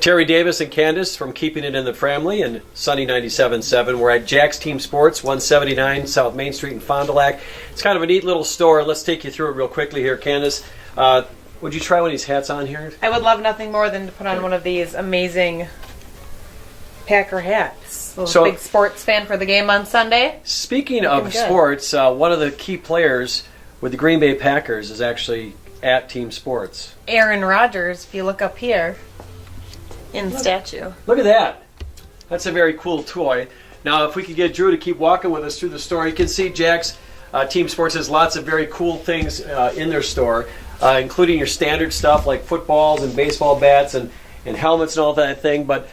Terry Davis and Candace from Keeping It in the Family and Sunny 97.7. We're at Jack's Team Sports, 179 South Main Street in Fond du Lac. It's kind of a neat little store. Let's take you through it real quickly here, Candace. Would you try one of these hats on here? I would love nothing more than to put on one of these amazing Packer hats. So, big sports fan for the game on Sunday. Speaking of sports, one of the key players with the Green Bay Packers is actually at Team Sports. Aaron Rodgers, if you look up here. In statue. Look at that. That's a very cool toy. Now, if we could get Drew to keep walking with us through the store, you can see Jack's Team Sports has lots of very cool things in their store, including your standard stuff like footballs and baseball bats and helmets and all that thing. But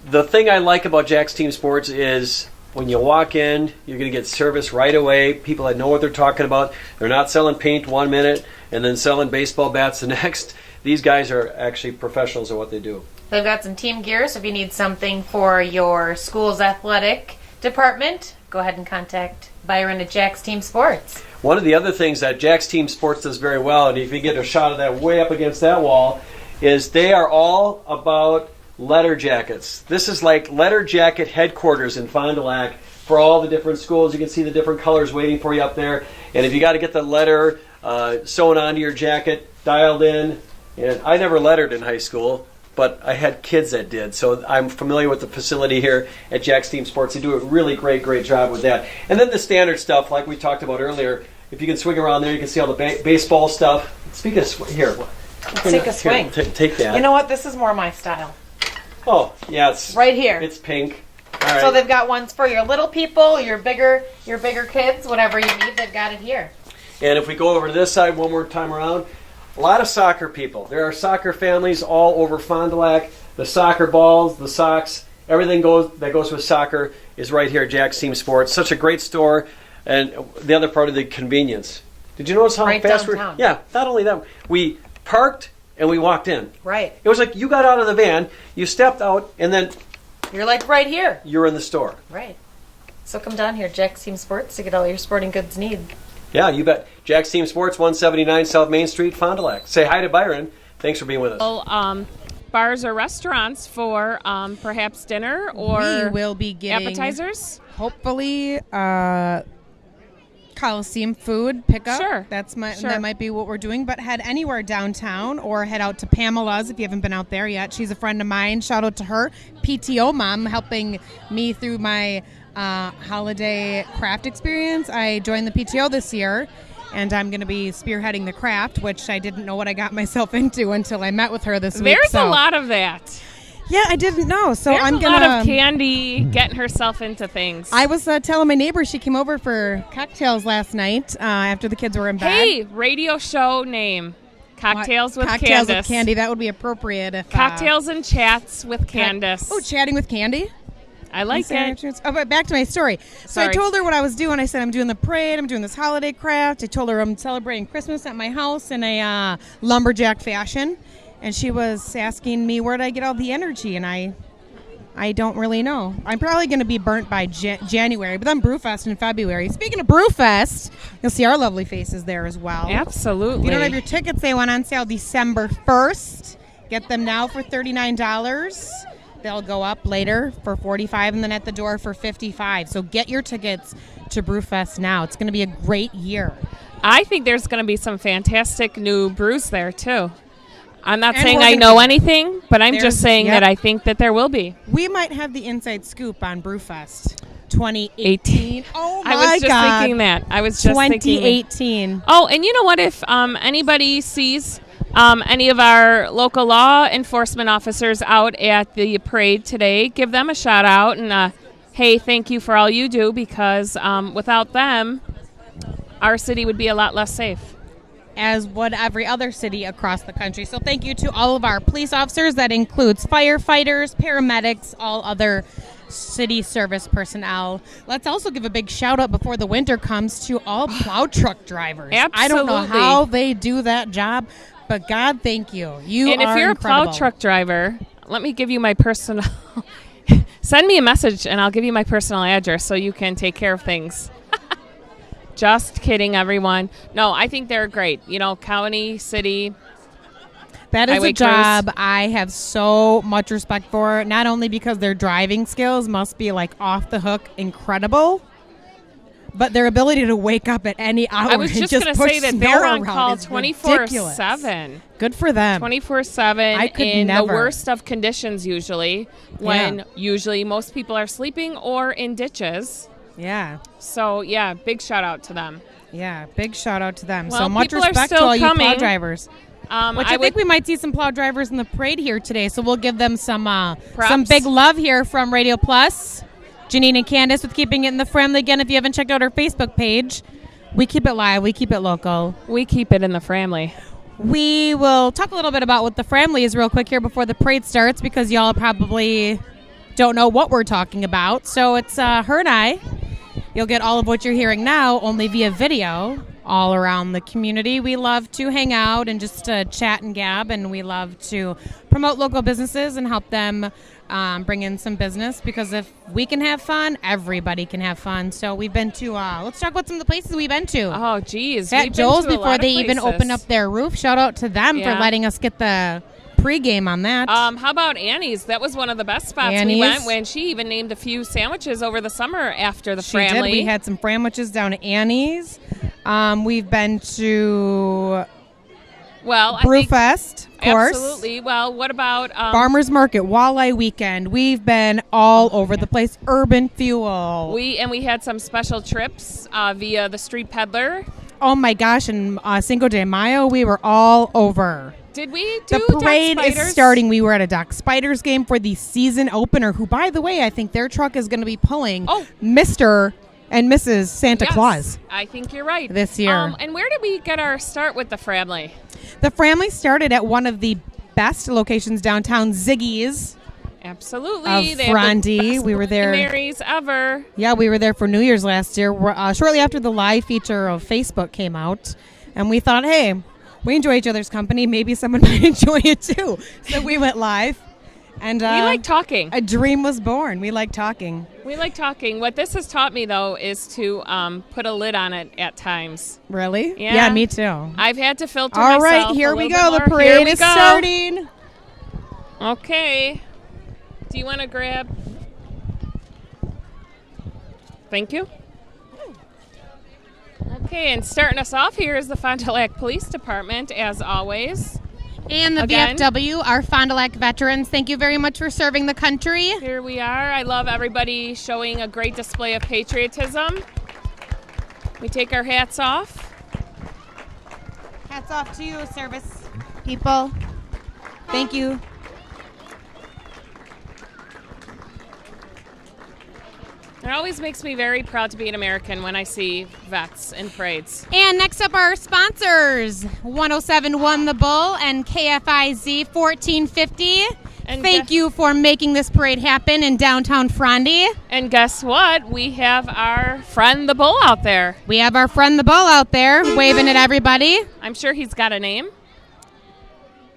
the thing I like about Jack's Team Sports is when you walk in, you're going to get service right away. People that know what they're talking about. They're not selling paint 1 minute and then selling baseball bats the next. These guys are actually professionals at what they do. They've got some team gear, so if you need something for your school's athletic department, go ahead and contact Byron at Jack's Team Sports. One of the other things that Jack's Team Sports does very well, and if you get a shot of that way up against that wall, is they are all about letter jackets. This is like letter jacket headquarters in Fond du Lac for all the different schools. You can see the different colors waiting for you up there. And if you got to get the letter sewn onto your jacket, dialed in, and I never lettered in high school, but I had kids that did, so I'm familiar with the facility here at Jack's Team Sports. They do a really great job with that. And then the standard stuff, like we talked about earlier, if you can swing around there, you can see all the baseball stuff. Speaking of here, let's take a swing. Take that. You know what? This is more my style. Oh, yeah, it's right here. It's pink. All right. So they've got ones for your little people, your bigger kids, whatever you need. They've got it here. And if we go over to this side one more time around. A lot of soccer people. There are soccer families all over Fond du Lac. The soccer balls, the socks, everything that goes with soccer is right here at Jack's Team Sports. Such a great store. And the other part of the convenience. Did you notice how fast downtown. Yeah, not only that. We parked and we walked in. Right. It was like you got out of the van, you stepped out, and then you're like right here. You're in the store. Right. So come down here, Jack's Team Sports, to get all your sporting goods need. Yeah, you bet. Jack's Team Sports, 179 South Main Street, Fond du Lac. Say hi to Byron. Thanks for being with us. Well, bars or restaurants for perhaps dinner or we will be getting appetizers? Hopefully, Coliseum food pickup. Sure. That might be what we're doing. But head anywhere downtown or head out to Pamela's if you haven't been out there yet. She's a friend of mine. Shout out to her. PTO mom helping me through my holiday craft experience. I joined the PTO this year, and I'm going to be spearheading the craft, which I didn't know what I got myself into until I met with her this week. There's a lot of that. Yeah, I didn't know. So There's I'm a lot of Candy getting herself into things. I was telling my neighbor she came over for cocktails last night after the kids were in bed. Hey, radio show name. Cocktails with Candace. Cocktails with Candy. That would be appropriate. If, Cocktails and chats with Candace. Chatting with Candy? I like it. Oh, but back to my story. So I told her what I was doing. I said, I'm doing the parade. I'm doing this holiday craft. I told her I'm celebrating Christmas at my house in a lumberjack fashion. And she was asking me where did I get all the energy. And I don't really know. I'm probably going to be burnt by January. But then Brewfest in February. Speaking of Brewfest, you'll see our lovely faces there as well. Absolutely. If you don't have your tickets, they went on sale December 1st. Get them now for $39. They'll go up later for $45 and then at the door for $55. So get your tickets to Brewfest now. It's going to be a great year. I think there's going to be some fantastic new brews there, too. I'm not saying I know anything, but I'm just saying that I think that there will be. We might have the inside scoop on Brewfest 2018. Oh, my God. I was just thinking that. I was just 2018. Oh, and you know what? If anybody sees any of our local law enforcement officers out at the parade today, give them a shout out and hey, thank you for all you do, because without them, our city would be a lot less safe. As would every other city across the country. So thank you to all of our police officers. That includes firefighters, paramedics, all other city service personnel. Let's also give a big shout out before the winter comes to all plow truck drivers. Absolutely. I don't know how they do that job, but God, thank you. And if you're incredible. A plow truck driver, let me give you my personal... Send me a message and I'll give you my personal address so you can take care of things. Just kidding, everyone. No, I think they're great. You know, county, city. That is highway a job I have so much respect for, not only because their driving skills must be like off the hook incredible, but their ability to wake up at any hour I was and just just going to push say that snow they're on around call is ridiculous. 24/7. Good for them. 24/7 I could in never. the worst of conditions usually, when usually most people are sleeping or in ditches. Yeah. So, yeah, big shout out to them. Yeah, big shout out to them. Well, so much people are respect to still all you plow coming. drivers. Which I I think we might see some plow drivers in the parade here today, so we'll give them some Props. big love here from Radio Plus. Janine and Candace with Keeping It in the Family. Again, if you haven't checked out our Facebook page, we keep it live, we keep it local. We keep it in the family. We will talk a little bit about what the family is real quick here before the parade starts, because y'all probably don't know what we're talking about. So it's her and I. You'll get all of what you're hearing now only via video all around the community. We love to hang out and just chat and gab, and we love to promote local businesses and help them bring in some business, because if we can have fun, everybody can have fun. So we've been to, let's talk about some of the places we've been to. Oh, geez. At Joel's before they even open up their roof. Shout out to them for letting us get the pregame on that. How about Annie's? That was one of the best spots Annie's. we went when she even named a few sandwiches over the summer after the She family. did. We had some sandwiches down at Annie's. We've been to Brewfest, of course. Absolutely. Well, what about Farmers Market, Walleye Weekend. We've been all over the place. Urban Fuel. We had some special trips via the Street Peddler. Oh my gosh! And Cinco de Mayo, we were all over. Did we do The parade Doc is Spiders? starting. We were at a Doc Spiders game for the season opener, who, by the way, I think their truck is going to be pulling Mr. and Mrs. Santa Claus I think you're right. this year. And where did we get our start with the family? The family started at one of the best locations downtown, Ziggy's. Absolutely. Of They have the Frandy. best We were there. Bloody Marys ever. Yeah, we were there for New Year's last year, shortly after the live feature of Facebook came out. And we thought, hey, we enjoy each other's company. Maybe someone might enjoy it too. So we went live. And We like talking. A dream was born. We like talking. We like talking. What this has taught me, though, is to put a lid on it at times. Really? Yeah. Me too. I've had to filter All myself right, here a we little go. bit The more. Here parade we is go. starting. Okay. Do you want to grab? Thank you. Okay, and starting us off here is the Fond du Lac Police Department, as always. And the Again. VFW, our Fond du Lac veterans. Thank you very much for serving the country. Here we are. I love everybody showing a great display of patriotism. We take our hats off. Hats off to you, service people. Thank you. It always makes me very proud to be an American when I see vets in parades. And next up, our sponsors, 107.1 The Bull and KFIZ 1450. And Thank you for making this parade happen in downtown Frandy. And guess what? We have our friend the Bull out there. We have our friend the Bull out there waving at everybody. I'm sure he's got a name.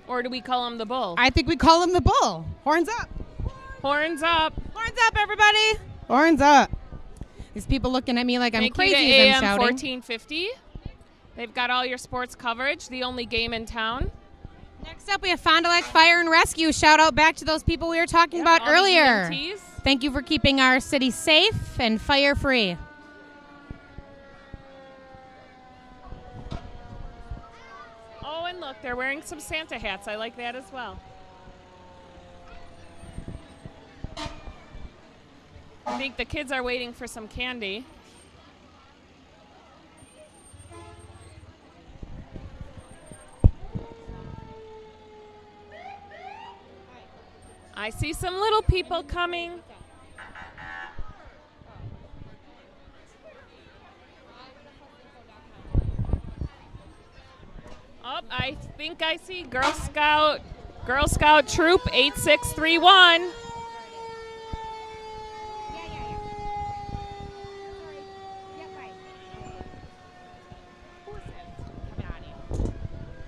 Or do we call him the Bull? I think we call him the Bull. Horns up. Horns up. Horns up, everybody. Horns up. These people looking at me like I'm Thank crazy you to as I'm AM shouting. 1450. They've got all your sports coverage, the only game in town. Next up, we have Fond du Lac Fire and Rescue. Shout out back to those people we were talking about all the earlier. EMTs. Thank you for keeping our city safe and fire free. Oh, and look, they're wearing some Santa hats. I like that as well. I think the kids are waiting for some candy. I see some little people coming. Oh, I think I see Girl Scout Troop 8631.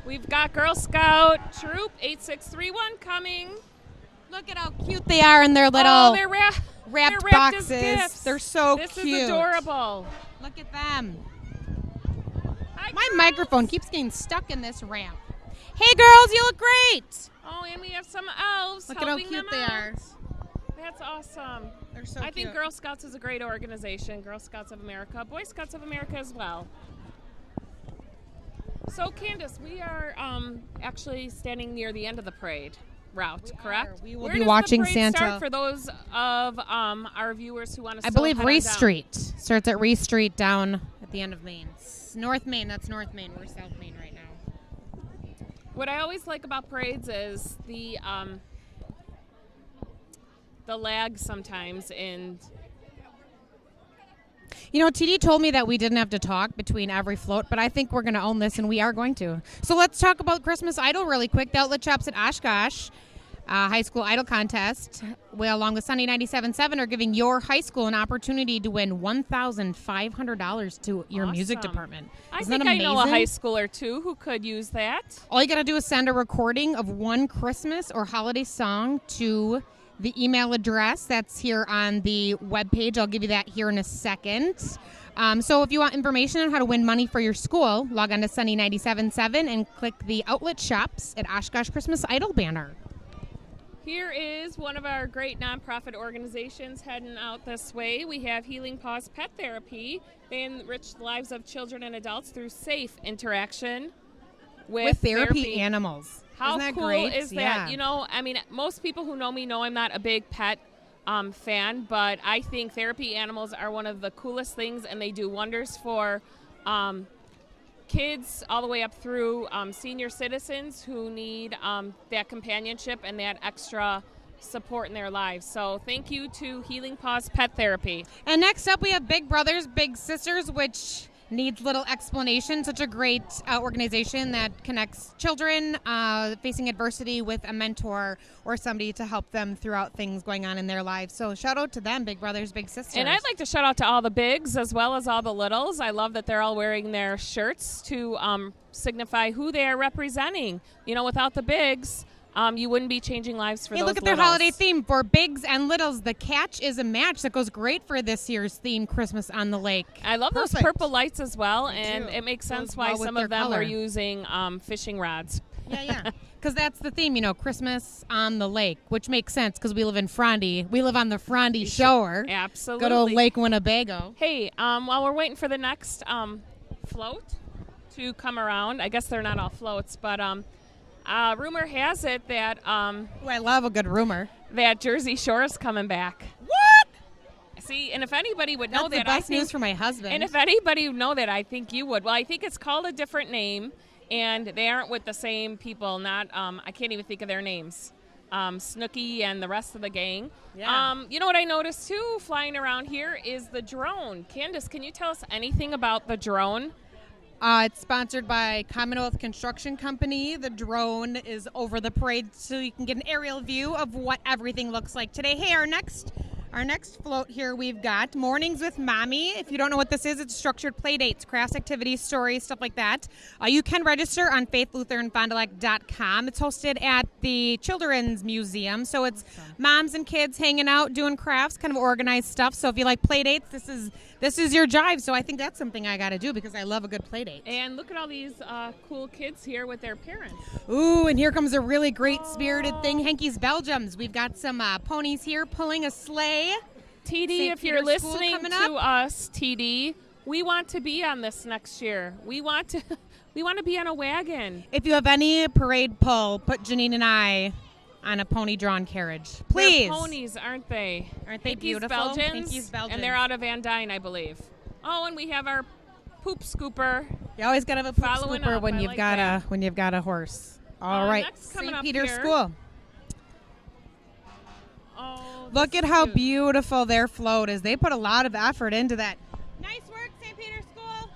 We've got Girl Scout Troop 8631 coming. Look at how cute they are in their little Oh, they're wrapped boxes. as gifts. They're so This cute. is adorable. Look at them. Hi, My girls. microphone keeps getting stuck in this ramp. Hey, girls, you look great. Oh, and we have some elves. Look at how helping cute them they out. are. That's awesome. They're so I cute. think Girl Scouts is a great organization. Girl Scouts of America, Boy Scouts of America as well. So, Candace, we are actually standing near the end of the parade route, correct? We will Where be does watching the parade Santa. start for those of our viewers who want to I still believe head on Reese down? Street starts at Reese Street down at the end of Main. North Main, that's North Main. We're South Main right now. What I always like about parades is the lag sometimes in. You know, TD told me that we didn't have to talk between every float, but I think we're going to own this, and we are going to. So let's talk about Christmas Idol really quick. The outlet shops at Oshkosh High School Idol Contest, along with Sunny 97.7, are giving your high school an opportunity to win $1,500 to your music Awesome. department. I Isn't think that I know a amazing? high schooler too who could use that. All you got to do is send a recording of one Christmas or holiday song to the email address that's here on the webpage. I'll give you that here in a second. So if you want information on how to win money for your school, log on to Sunny 97.7 and click the outlet shops at Oshkosh Christmas Idol banner. Here is one of our great nonprofit organizations heading out this way. We have Healing Paws Pet Therapy. They enrich the lives of children and adults through safe interaction with therapy animals. How Isn't that cool great? is that? Yeah. You know, I mean, most people who know me know I'm not a big pet fan, but I think therapy animals are one of the coolest things, and they do wonders for kids all the way up through senior citizens who need that companionship and that extra support in their lives. So thank you to Healing Paws Pet Therapy. And next up, we have Big Brothers Big Sisters, which needs little explanation. Such a great organization that connects children facing adversity with a mentor or somebody to help them throughout things going on in their lives. So shout out to them, Big Brothers Big Sisters. And I'd like to shout out to all the bigs as well as all the littles. I love that they're all wearing their shirts to signify who they are representing. You know, without the bigs, you wouldn't be changing lives for Hey, those look at their littles. holiday theme for bigs and littles. The catch is a match that goes great for this year's theme, Christmas on the Lake. I love those Perfect. purple lights as well, I and do. it makes sense Goes why well with some their of them color. are using fishing rods. Yeah. Because that's the theme, you know, Christmas on the lake, which makes sense because we live in Frondy. We live on the Frondy Shore. Absolutely. Good old Lake Winnebago. Hey, while we're waiting for the next float to come around, I guess they're not all floats, but rumor has it that Ooh, I love a good rumor. that Jersey Shore is coming back. What? See, and if anybody would know That's the that, best I think, news for my husband. and if anybody would know that, I think you would. Well, I think it's called a different name, and they aren't with the same people. Not, I can't even think of their names. Snooki and the rest of the gang. Yeah. You know what I noticed too, flying around here, is the drone. Candace, can you tell us anything about the drone? It's sponsored by Commonwealth Construction Company. The drone is over the parade so you can get an aerial view of what everything looks like today. Hey, our next float here we've got Mornings with Mommy. If you don't know what this is, it's structured play dates, crafts, activities, stories, stuff like that. You can register on faithlutheranfondulek.com. It's hosted at the Children's Museum. So it's moms and kids hanging out, doing crafts, kind of organized stuff. So if you like play dates, this is your jive. So I think that's something I got to do because I love a good play date. And look at all these cool kids here with their parents. Ooh, and here comes a really great spirited thing, Hanky's Belgiums. We've got some ponies here pulling a sleigh. TD, St. if you're Peter's School listening coming to us, TD, we want to be on this next year. We want to be on a wagon. If you have any parade pull, put Janine and I on a pony-drawn carriage. Please. They're ponies, aren't they? Aren't they Hanky's beautiful? Belgians, Hanky's Belgians. and they're out of Van Dyne, I believe. Oh, and we have our poop scooper. You always got to have a poop Following scooper up, when I you've like got that. when you've got a horse. All right, next coming St. up Peter's here. School. Oh, Look this at is how cute. beautiful their float is. They put a lot of effort into that. Nice work, St. Peter's School.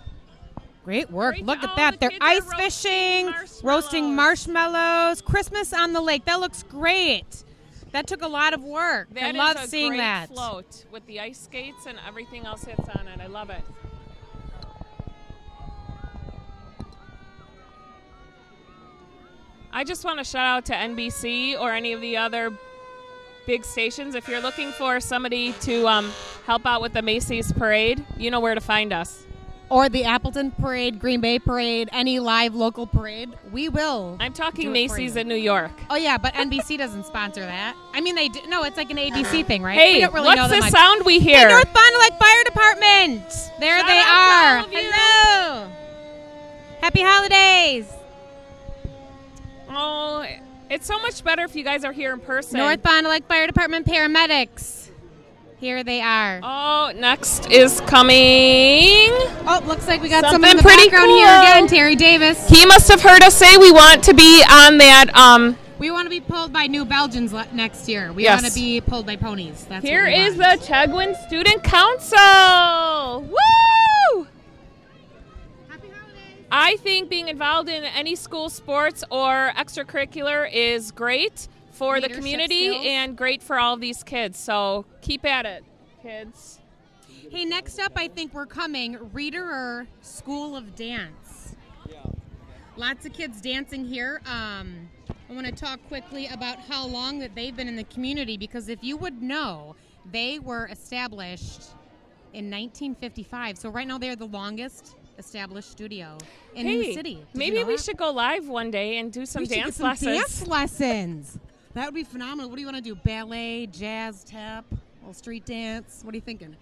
Great work. Great Look job. at that. The They're kids are ice roasting fishing, roasting marshmallows. Christmas on the lake. That looks great. That took a lot of work. I That is love a seeing great that. float with the ice skates and everything else that's on it. I love it. I just want to shout out to NBC or any of the other big stations. If you're looking for somebody to help out with the Macy's parade, you know where to find us. or the Appleton Parade, Green Bay Parade, any live local parade, we will. I'm talking do it Macy's for you. in New York. Oh, yeah, but NBC doesn't sponsor that. I mean, they do. No, it's like an ABC thing, right? Hey, we don't really what's know that the much. sound we Hey, hear? North Fond du Lac Fire Department. There Shout they out to are. all of you. Hello. Happy holidays. Oh, it's so much better if you guys are here in person. North Fond du Lac Fire Department paramedics. Here they are. Oh, next is coming. Oh, looks like we got Something someone in the pretty background cool. here again. Terry Davis. He must have heard us say we want to be on that. We want to be pulled by New Belgians next year. We Yes. want to be pulled by ponies. That's Here what we is want. the Chegwin Student Council. Woo! Happy holidays. I think being involved in any school sports or extracurricular is great for the Leadership community skills. and great for all of these kids. So keep at it, kids. Hey, next up, I think we're coming Reederer School of Dance. Lots of kids dancing here. I want to talk quickly about how long that they've been in the community, because if you would know, they were established in 1955. So right now they're the longest established studio in the city. Did you maybe know we that? should go live one day and do some We should get dance some lessons. dance lessons. That would be phenomenal. What do you want to do? Ballet, jazz, tap, little street dance? What are you thinking?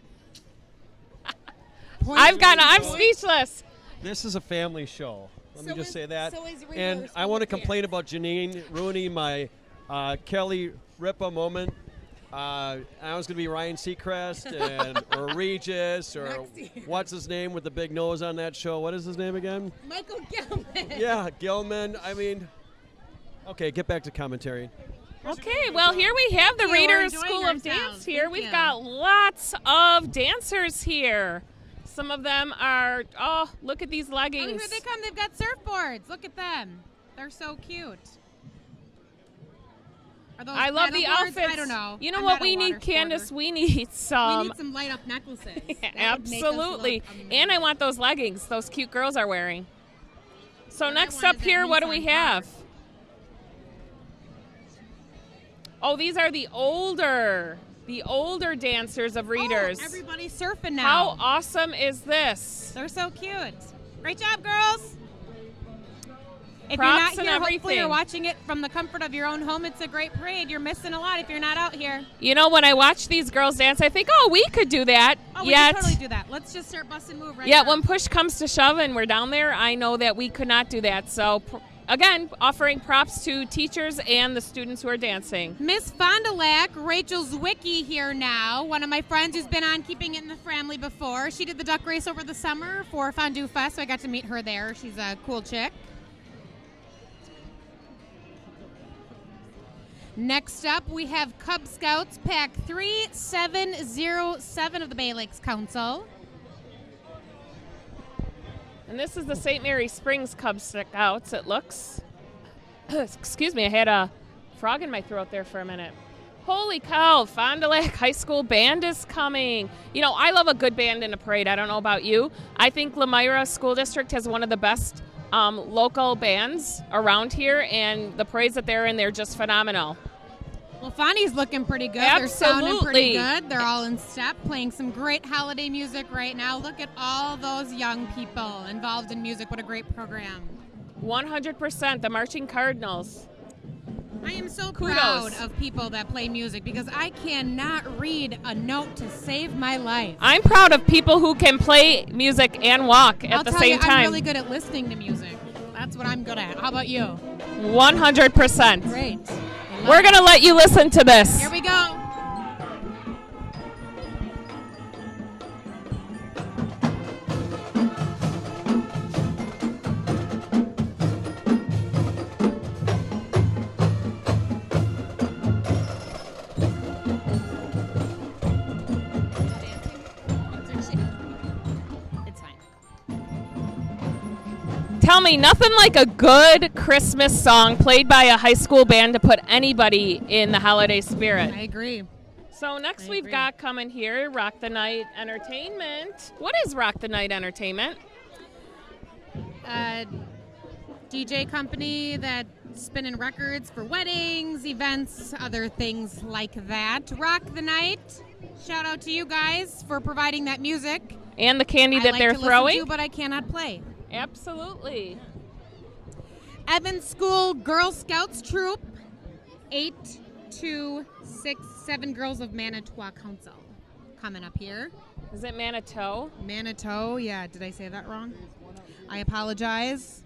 I'm speechless. This is a family show. Let me So just is- say that. so is Reederer And I School want to of complain Dance. about Janine ruining my Kelly Ripa moment. I was going to be Ryan Seacrest or Regis or Next year. what's his name with the big nose on that show? What is his name again? Michael Gilman. Yeah, Gilman. I mean, okay, get back to commentary. Okay, well, here we have the Yeah, we're Reader enjoying School of ourselves. Dance here. Thank We've you. got lots of dancers here. Some of them are, oh, look at these Oh, leggings. here they come. They've got surfboards. Look at them. They're so cute. Are those I love the paddleboards? outfits. I don't know. You know I'm what not a we need, water Candace? sporter. We need some. We need some light up necklaces. That would make us Absolutely. look amazing. And I want those leggings those cute girls are wearing. So And I next wanted up that here, what do we Nissan have? Pass. Oh, these are the older dancers of Readers. Oh, everybody's surfing How now. awesome is this? They're so cute. Great job, girls. If Props you're and not here, hopefully everything. you're watching it from the comfort of your own home. It's a great parade. You're missing a lot if you're not out here. You know, when I watch these girls dance, I think, oh, we could do that. Oh, we Yet, can totally do that. Let's just start bust and move right yet now. when push comes to shove and we're down there, I know that we could not do that. So, again, offering props to teachers and the students who are dancing. Miss Fond du Lac, Rachel Zwicky here now. One of my friends who's been on Keeping It in the Family before. She did the duck race over the summer for Fondue Fest, so I got to meet her there. She's a cool chick. Next up, we have Cub Scouts Pack 3707 of the Bay Lakes Council. And this is the St. Mary Springs Cub Scouts, it looks. Excuse me, I had a frog in my throat there for a minute. Holy cow, Fond du Lac High School Band is coming. You know, I love a good band in a parade. I don't know about you. I think Lemira School District has one of the best local bands around here, and the parades that they're in, they're just phenomenal. Well, Fonny's looking pretty good. Absolutely. They're sounding pretty good. They're all in step, playing some great holiday music right now. Look at all those young people involved in music. What a great program. 100%, the Marching Cardinals. I am so Kudos. proud of people that play music because I cannot read a note to save my life. I'm proud of people who can play music and walk at I'll the tell same you, time. I'm really good at listening to music. That's what I'm good at. How about you? 100%. Great. We're going to let you listen to this. Here we go. It's fine. Tell me, nothing like a good Christmas song played by a high school band to put anybody in the holiday spirit. I agree. So next I we've agree. got coming here Rock the Night Entertainment. What is Rock the Night Entertainment? DJ company that spinning records for weddings, events, other things like that. Rock the night. Shout out to you guys for providing that music. And the candy that they're listen throwing. to, but I cannot play. Absolutely. Evans School Girl Scouts Troop, 8267 Girls of Manitowoc Council. Coming up here. Is it Manitou? Manitou, yeah. Did I say that wrong? I apologize.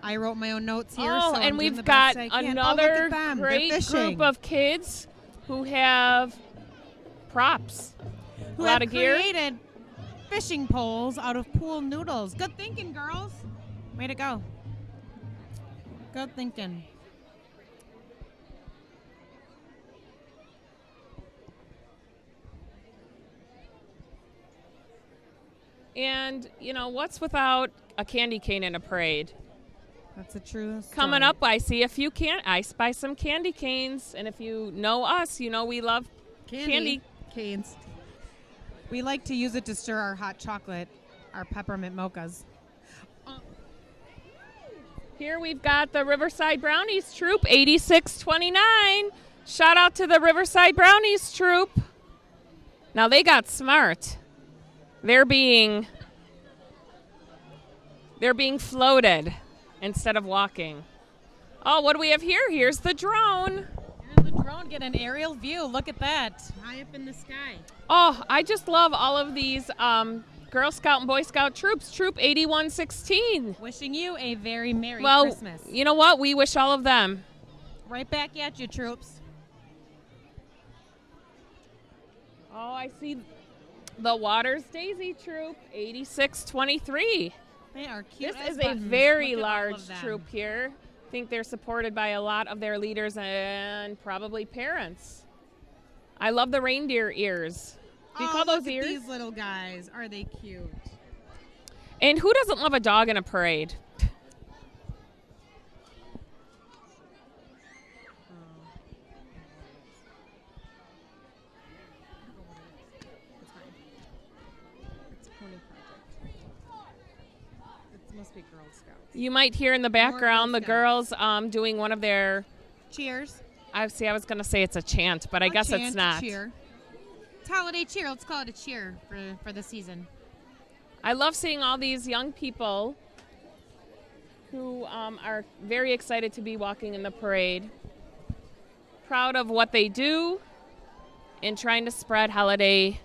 I wrote my own notes here. Oh, so and I'm we've doing the got best I can. another look at them. great They're fishing. group of kids who have props. Who a lot have of gear. created fishing poles out of pool noodles. Good thinking, girls. Way to go. Good thinking. And, you know, what's without a candy cane in a parade? That's a true story. Coming up, I see a few I spy some candy canes, and if you know us, you know we love candy canes. We like to use it to stir our hot chocolate, our peppermint mochas. Here we've got the Riverside Brownies Troop, 8629. Shout out to the Riverside Brownies Troop. Now they got smart. They're being floated instead of walking. Oh, what do we have here? Here's the drone. And the drone, get an aerial view. Look at that. High up in the sky. Oh, I just love all of these Girl Scout and Boy Scout troops. Troop 8116. Wishing you a very Merry well, Christmas. You know what? We wish all of them. Right back at you, troops. Oh, I see the Waters Daisy Troop, 8623. They are cute. This is a very large troop here. I think they're supported by a lot of their leaders and probably parents. I love the reindeer ears. Do you call those ears? These little guys, are they cute? And who doesn't love a dog in a parade? Must be Girl Scouts. You might hear in the background the girls doing one of their cheers. I was going to say it's a chant, but I guess it's not. Cheer. It's holiday cheer. Let's call it a cheer for the season. I love seeing all these young people who are very excited to be walking in the parade. Proud of what they do and trying to spread holiday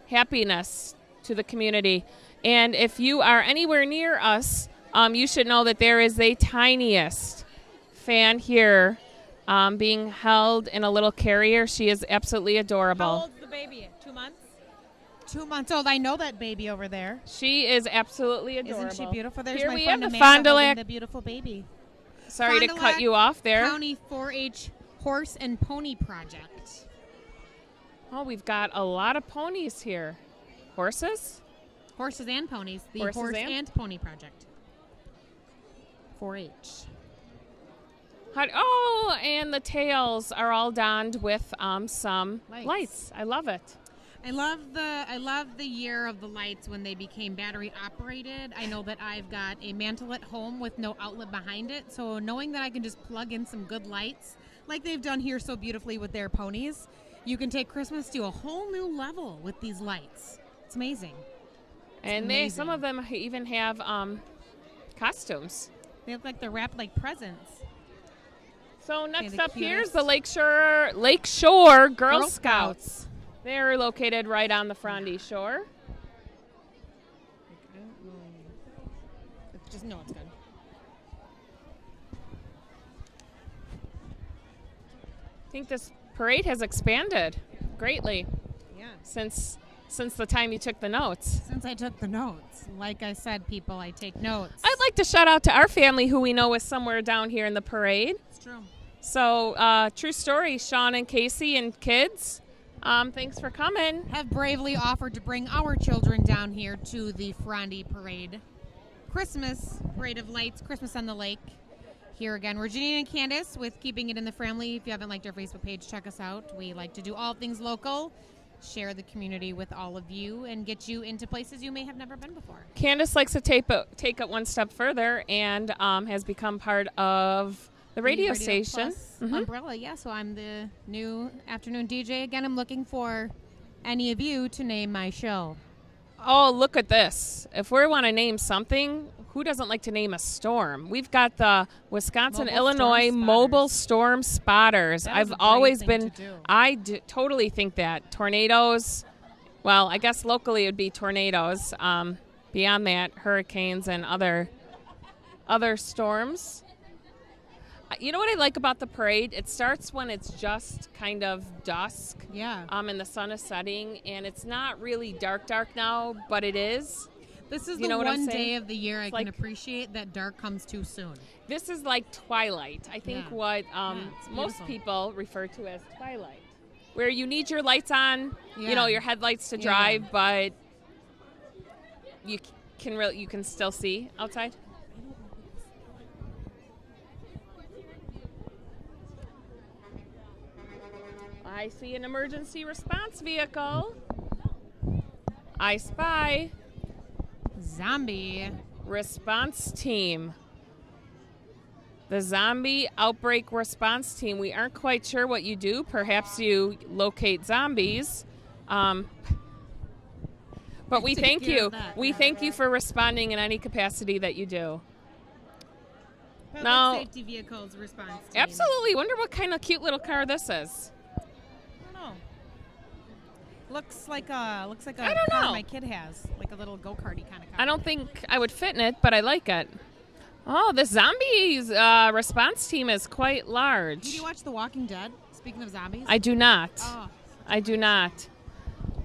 happiness to the community. And if you are anywhere near us, you should know that there is the tiniest fan here being held in a little carrier. She is absolutely adorable. How old's the baby? 2 months? 2 months old. I know that baby over there. She is absolutely adorable. Isn't she beautiful? There's here my we friend have the Amanda Fond du holding Lac. the beautiful baby. Sorry Fond to du cut Lac you off there. County 4-H Horse and Pony Project. Oh, we've got a lot of ponies here. Horses? Horses and ponies. The Horses Horse and? and Pony Project. 4-H. Oh, and the tails are all donned with some lights. I love it. I love the year of the lights when they became battery operated. I know that I've got a mantle at home with no outlet behind it, so knowing that I can just plug in some good lights, like they've done here so beautifully with their ponies, you can take Christmas to a whole new level with these lights. It's amazing. And some of them even have costumes. They look like they're wrapped like presents. So next up here's the Lakeshore Girl Scouts. They're located right on the Frondy shore. Just know it's good. I think this parade has expanded greatly. Yeah. Since the time you took the notes. Since I took the notes. Like I said, people, I take notes. I'd like to shout out to our family who we know is somewhere down here in the parade. It's true. So, true story, Sean and Casey and kids, thanks for coming. Have bravely offered to bring our children down here to the Frondy Parade. Christmas, Parade of Lights, Christmas on the Lake. Here again, Virginia and Candace with Keeping It in the Family. If you haven't liked our Facebook page, check us out. We like to do all things local, share the community with all of you, and get you into places you may have never been before. Candace likes to take it one step further and has become part of The radio station. Plus umbrella, yeah. So I'm the new afternoon DJ. Again, I'm looking for any of you to name my show. Oh, look at this. If we want to name something, who doesn't like to name a storm? We've got the Wisconsin-Illinois Mobile Storm Spotters. I've always been, totally think that. Tornadoes, well, I guess locally it would be tornadoes. Beyond that, hurricanes and other storms. You know what I like about the parade? It starts when it's just kind of dusk. Yeah. And the sun is setting, and it's not really dark now, but it is. This is You know the what I'm one saying? day of the year I like- can appreciate that dark comes too soon. This is like twilight. I think Yeah. what it's most beautiful. people refer to as twilight, where you need your lights on, Yeah. your headlights to drive, but you can still see outside. I see an emergency response vehicle. I spy Zombie. response team. The zombie outbreak response team. We aren't quite sure what you do. Perhaps you locate zombies. But we Take thank care you. of that. We thank you for responding in any capacity that you do. Public No. safety vehicles response team. Absolutely. Wonder what kind of cute little car this is. I don't know. Looks like a I don't car know. my kid has, like a little go-karty kind of car. I don't think I would fit in it, but I like it. Oh, the zombies response team is quite large. Did you watch The Walking Dead? Speaking of zombies. I do not. Oh. I do not.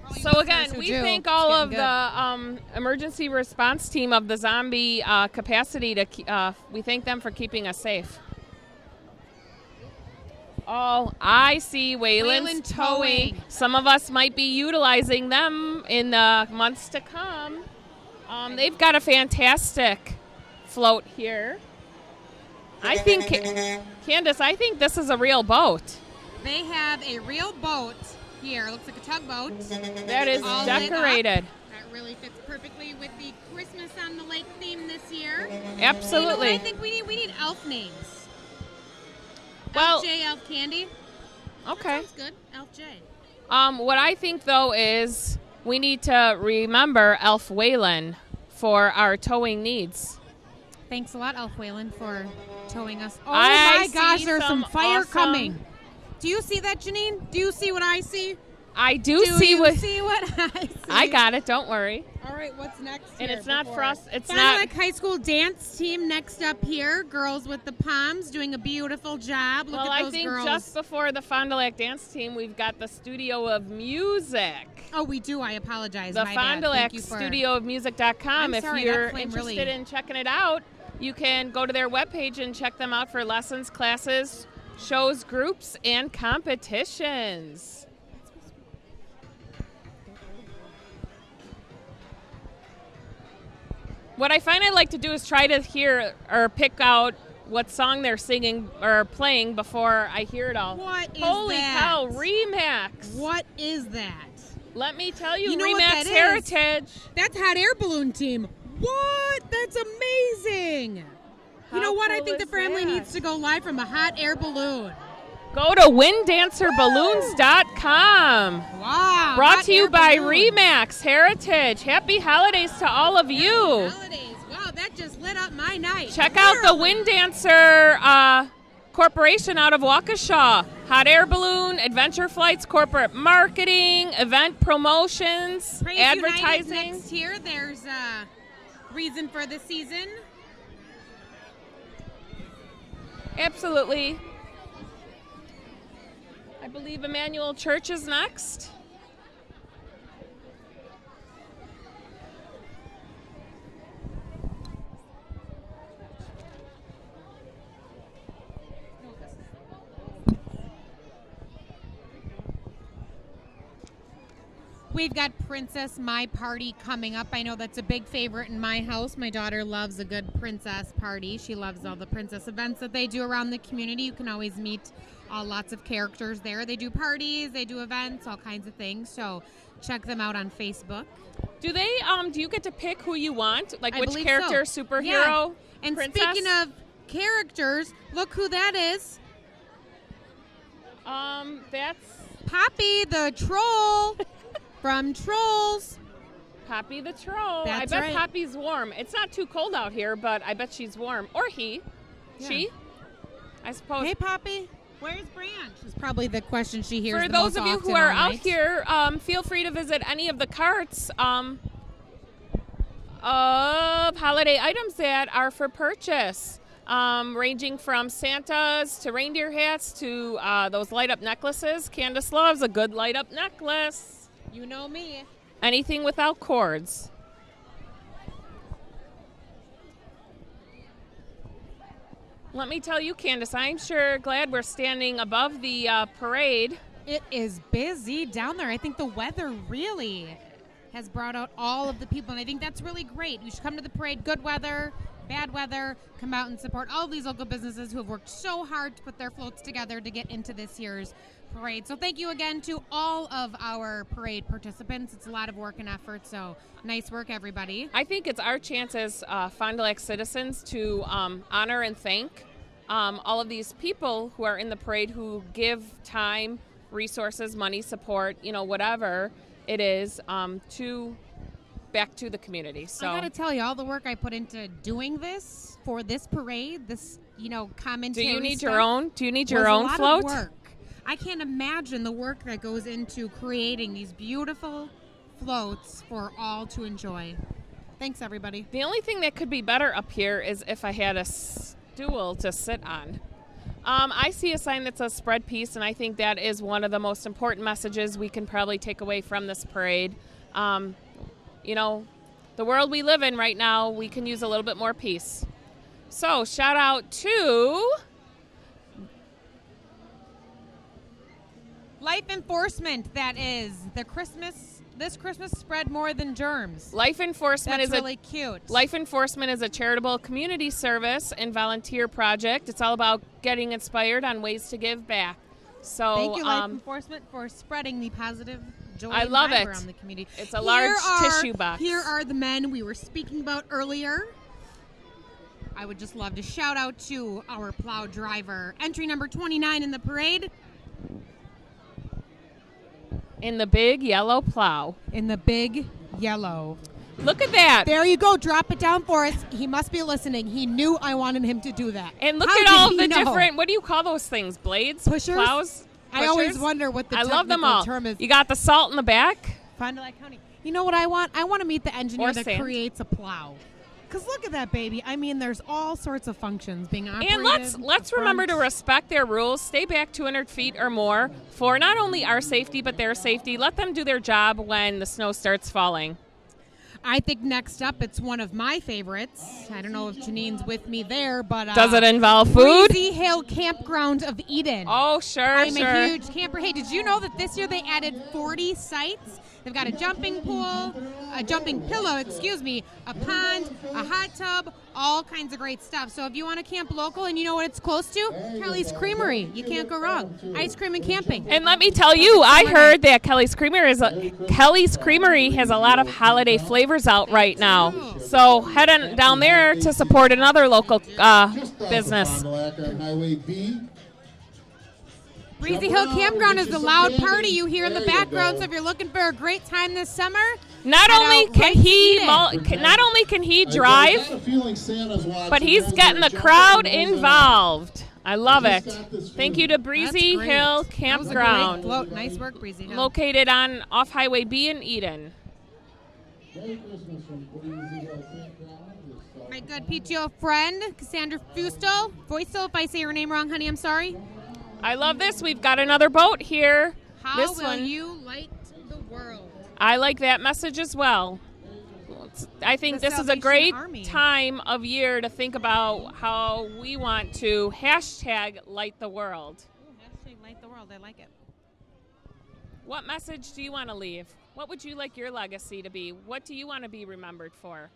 All you So listeners again, who we do, thank it's all of getting the emergency response team of the zombie capacity to. We thank them for keeping us safe. Oh, I see Wayland's Wayland towing. Towing. Some of us might be utilizing them in the months to come. They've got a fantastic float here. I think, Candace, I think this is a real boat. They have a real boat here. Looks like a tugboat. That is All lit up. decorated. That really fits perfectly with the Christmas on the Lake theme this year. Absolutely. You know what I think we need elf names. Well- Elf J, Elf Candy. Okay. Sounds good. Elf J. What I think, though, is we need to remember Elf Whalen for our towing needs. Thanks a lot, Elf Whalen, for towing us. Oh I my gosh, see there's some fire awesome- coming. Do you see that, Janine? Do you see what I see? I do Do see you what see what I see? I got it. Don't worry. All right, what's next And here it's not before- for us. It's Fond not. du Lac High School dance team next up here. Girls with the Palms doing a beautiful job. Look Well, at I those think girls. just before the Fond du Lac dance team, we've got the Studio of Music. Oh, we do. I apologize. The My Fond du bad. Lac Thank you for... Studio of Music.com. I'm If sorry, you're that flame interested really- in checking it out, you can go to their webpage and check them out for lessons, classes, shows, groups, and competitions. What I find I like to do is try to hear or pick out what song they're singing or playing before I hear it all. What is Holy that? cow, Remax. What is that? Let me tell you, You know what Remax that is? Heritage. That's Hot Air Balloon Team. What? That's amazing. How You know what? I cool think the is family that? needs to go live from a hot air balloon. Go to winddancerballoons.com. Wow. Brought hot to you air by balloon. Remax Heritage. Happy holidays to all of you. Holidays. Wow, that just lit up my night. Check out the Literally. Wind Dancer Corporation out of Waukesha. Hot air balloon, adventure flights, corporate marketing, event promotions, Praise United advertising. next here. There's a reason for the season. Absolutely. I believe Emmanuel Church is next. We've got Princess My Party coming up. I know that's a big favorite in my house. My daughter loves a good princess party. She loves all the princess events that they do around the community. You can always meet lots of characters there. They do parties, they do events, all kinds of things. So check them out on Facebook. Do they? Do you get to pick who you want? Like I which believe character, so. superhero, Yeah. And princess? speaking of characters. Look who that is. That's Poppy the troll from Trolls. Poppy the troll. That's I bet right. Poppy's warm. It's not too cold out here, but I bet she's warm. Or he. Yeah. She. I suppose. Hey, Poppy. Where's Branch? Is probably the question she hears For the those most of you often who are all out night. here, feel free to visit any of the carts of holiday items that are for purchase, ranging from Santas to reindeer hats to those light-up necklaces. Candace loves a good light-up necklace. You know me. Anything without cords. Let me tell you, Candace, I'm sure glad we're standing above the parade. It is busy down there. I think the weather really has brought out all of the people, and I think that's really great. You should come to the parade, good weather, bad weather, come out and support all of these local businesses who have worked so hard to put their floats together to get into this year's parade. So thank you again to all of our parade participants. It's a lot of work and effort, so nice work, everybody. I think it's our chance as Fond du Lac citizens to honor and thank all of these people who are in the parade who give time, resources, money, support, whatever it is, back to the community. So I got to tell you, all the work I put into doing this for this parade, this, commentary. Do you need stuff your own? Do you need was your a own lot float? of work. I can't imagine the work that goes into creating these beautiful floats for all to enjoy. Thanks, everybody. The only thing that could be better up here is if I had a stool to sit on. I see a sign that says spread peace, and I think that is one of the most important messages we can probably take away from this parade. The world we live in right now, we can use a little bit more peace. So shout out to Life enforcement, that is. This Christmas spread more than germs. Life Enforcement. That's really cute. Life Enforcement is a charitable community service and volunteer project. It's all about getting inspired on ways to give back. So thank you, Life Enforcement, for spreading the positive joy I and love vibe it. around the community. It's a large tissue box. Here are the men we were speaking about earlier. I would just love to shout out to our plow driver. Entry number 29 in the parade. In the big yellow plow. In the big yellow. Look at that. There you go. Drop it down for us. He must be listening. He knew I wanted him to do that. And look How at did all he the know? different, what do you call those things? Blades? Pushers? Plows? I always Pushers? wonder what the I love them technical all. term is. You got the salt in the back. Fond du Lac County. You know what I want? I want to meet the engineer Or that sand. creates a plow. Because look at that, baby. I mean, there's all sorts of functions being operated. And let's remember to respect their rules. Stay back 200 feet or more for not only our safety, but their safety. Let them do their job when the snow starts falling. I think next up, it's one of my favorites. I don't know if Janine's with me there, but Does it involve food? Breezy Hill Campground of Eden. Oh, sure, I'm sure. a huge camper. Hey, did you know that this year they added 40 sites? They've got a jumping pool, a jumping pillow, a pond, a hot tub, all kinds of great stuff. So if you want to camp local and you know what it's close to, Kelly's Creamery. You can't go wrong. Ice cream and camping. And let me tell you, I heard that Kelly's Creamery has a lot of holiday flavors out right now. So head on down there to support another local business. Breezy Hill Campground is the loud party you hear in the background. So if you're looking for a great time this summer, Not head only out can right to he Eden. not only can he drive, but he's getting the crowd involved. I love it. Thank you to Breezy That's great. Hill That was a great Campground, float. Nice work, Breezy Hill. located on off Highway B in Eden. My good PTO friend, Cassandra Fusto. Voisto, if I say her name wrong, honey, I'm sorry. I love this. We've got another boat here. How This will one. you light the world? I like that message as well. I think The this is a Salvation great Army. time of year to think about how we want to hashtag light the world. Ooh, hashtag light the world. I like it. What message do you want to leave? What would you like your legacy to be? What do you want to be remembered for?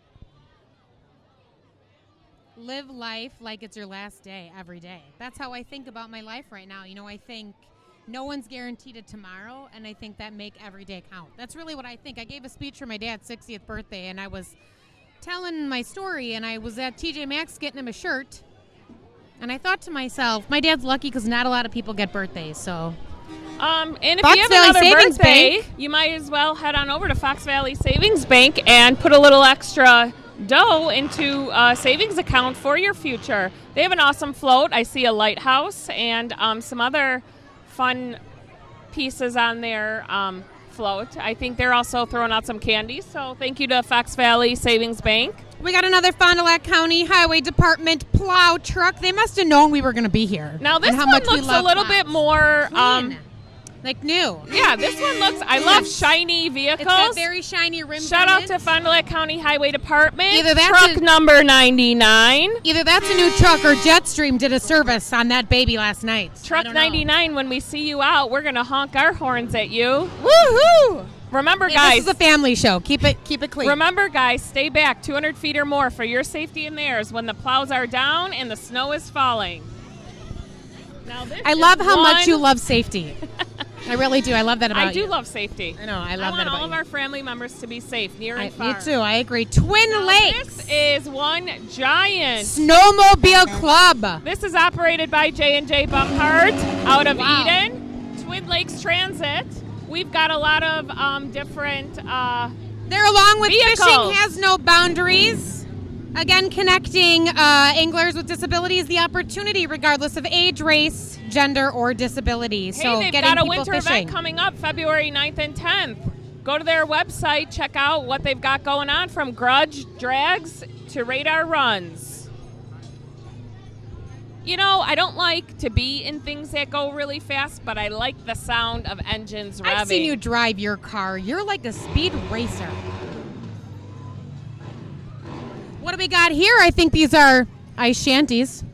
Live life like it's your last day every day. That's how I think about my life right now. I think no one's guaranteed a tomorrow, and I think that make every day count. That's really what I think. I gave a speech for my dad's 60th birthday, and I was telling my story, and I was at TJ Maxx getting him a shirt, And I thought to myself, my dad's lucky because not a lot of people get birthdays, so. And if Fox you have Valley another Savings birthday, Bank. you might as well head on over to Fox Valley Savings Bank and put a little extra dough into a savings account for your future. They have an awesome float. I see a lighthouse and some other fun pieces on their float. I think they're also throwing out some candy, so thank you to Fox Valley Savings Bank. We got another Fond du Lac County Highway Department plow truck. They must have known we were going to be here. Now this and how one much we looks a love little plows. bit more Clean. Like new. yeah, this one looks, I love shiny vehicles. It's got very shiny rims. Shout on out it. to Fond du Lac County Highway Department. Either that's truck a- number 99. Either that's a new truck or Jetstream did a service on that baby last night. Truck 99, when we see you out, we're going to honk our horns at you. Woohoo! Remember, Hey, guys. this is a family show. Keep it clean. Remember, guys, stay back 200 feet or more for your safety and theirs when the plows are down and the snow is falling. Now, this I is love how much one- you love safety. I really do. I love that about I do you. love safety. I know. I love that want about all of you. our family members to be safe, near and Me far. too. I agree. Twin Now, Lakes This is one giant. Snowmobile Club. This is operated by J&J Bumhart out of Wow. Eden, Twin Lakes Transit. We've got a lot of different. They're along with Vehicles. Fishing Has No Boundaries. Again, connecting anglers with disabilities the opportunity, regardless of age, race, gender, or disability. Hey, so they've getting got a people winter fishing. event coming up February 9th and 10th. Go to their website, check out what they've got going on, from grudge drags to radar runs. You know, I don't like to be in things that go really fast, but I like the sound of engines revving. I've seen you drive your car. You're like a speed racer. What do we got here? I think these are ice shanties.